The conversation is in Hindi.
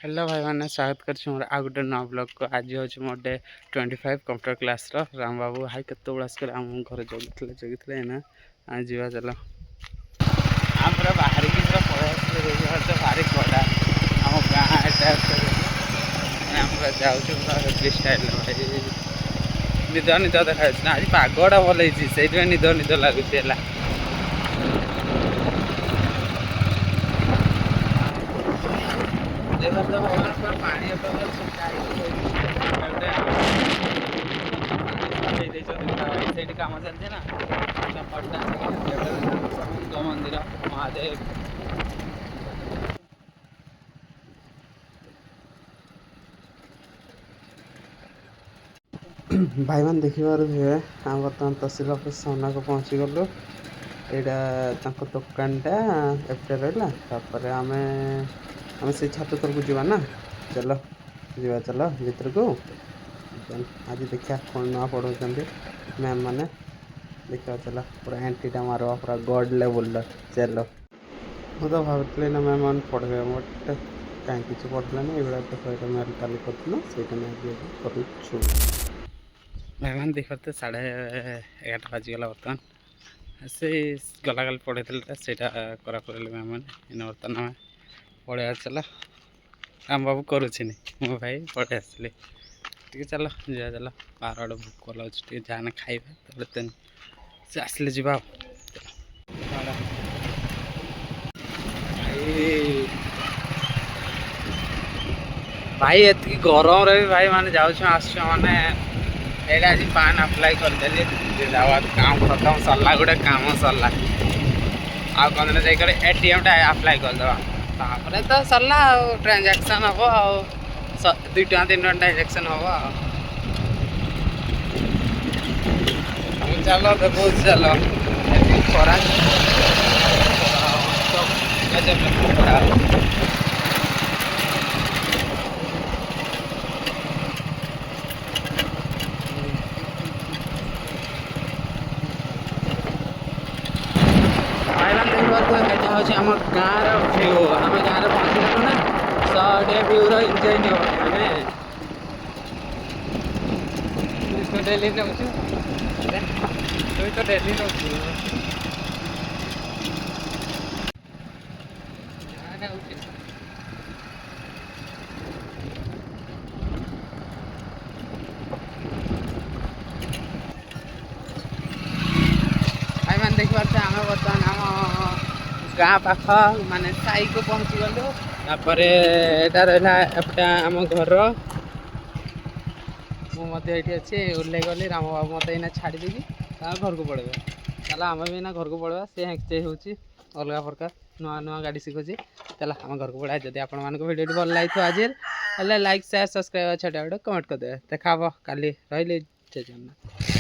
हेलो भाई मैंने स्वागत कर आ गोटे नुआ ब्लॉग को आज हूँ मोर डे 25 computer class Ram Babu high केत आस आम घर जगीते ना जा चल आम पूरा बाहर की पूरा पड़े भारी बड़ा आम गाँ जाऊँ पूरा स्टाइल भाई निद निद देखा ना आज पगटा भल से निद निद लगुच पानी कम चलती ना मंदिर महादेव भाई मान देखिए आम बर्तमान तहसिल ऑफिस सामना को पहुँची गलु यहाँ दुकानटा एपटे रहा आम से छात तरफ जावा ना चलो जा चल भर को आज देखा कौन नुआ पढ़ाऊँ मैम मैंने देखा चल पूरा एंटीटा मारवा पूरा गड लेवल चल मुझे तो भावुली ना मैम मैंने पढ़े बट कहीं किसी पढ़लानी ये देख मेल काली करूँ मैम मैंने देख पारे 11:30 बाजीगला बर्तमान से गला काली पढ़े से करा मैम मैंने बर्तमान आम पढ़ा चल राम बाबू करुच्छे मो भाई पढ़े आसली टे चल जा चल बार आड़े भोक लगे जाने खाइबा तेन से आसले जा भाई एति गरम रे भाई माने माने एटा आज पान अप्लाई करदेली काम खत्म सरला गोटे काम सरला आ कौन जाकर एटीएम टा अप्लाई करदे तापर तो सरला ट्रांजैक्शन हम आ 2 टका 3 टका ट्रांजैक्शन हम चलो देखो चलो खरा आम गाँव भ्यू आम गाँव पहुँचल ना सडे भ्यू एंजॉय नहीं तो डेली नौ तो डेली नौ भाई मैंने देखिए आम बर्तमान आम गाँ पाख माने साई को पहुँची गलु यहाँ रहा एपटा आम घर मुझे ये अच्छे ओल्ल गली राम बाबू मत ये छाड़ी घर को पड़े चल आम भी घर को पड़वा सी हेक्चे हो अलग प्रकार नुआ नुआ गाड़ी शिखुची चल आम घर को पड़ा जब आप भिडियो भल लगी आज लाइक शेयर सब्सक्राइब छोटा वीडियो कमेंट करदे देखा काली रही जय जगन्नाथ।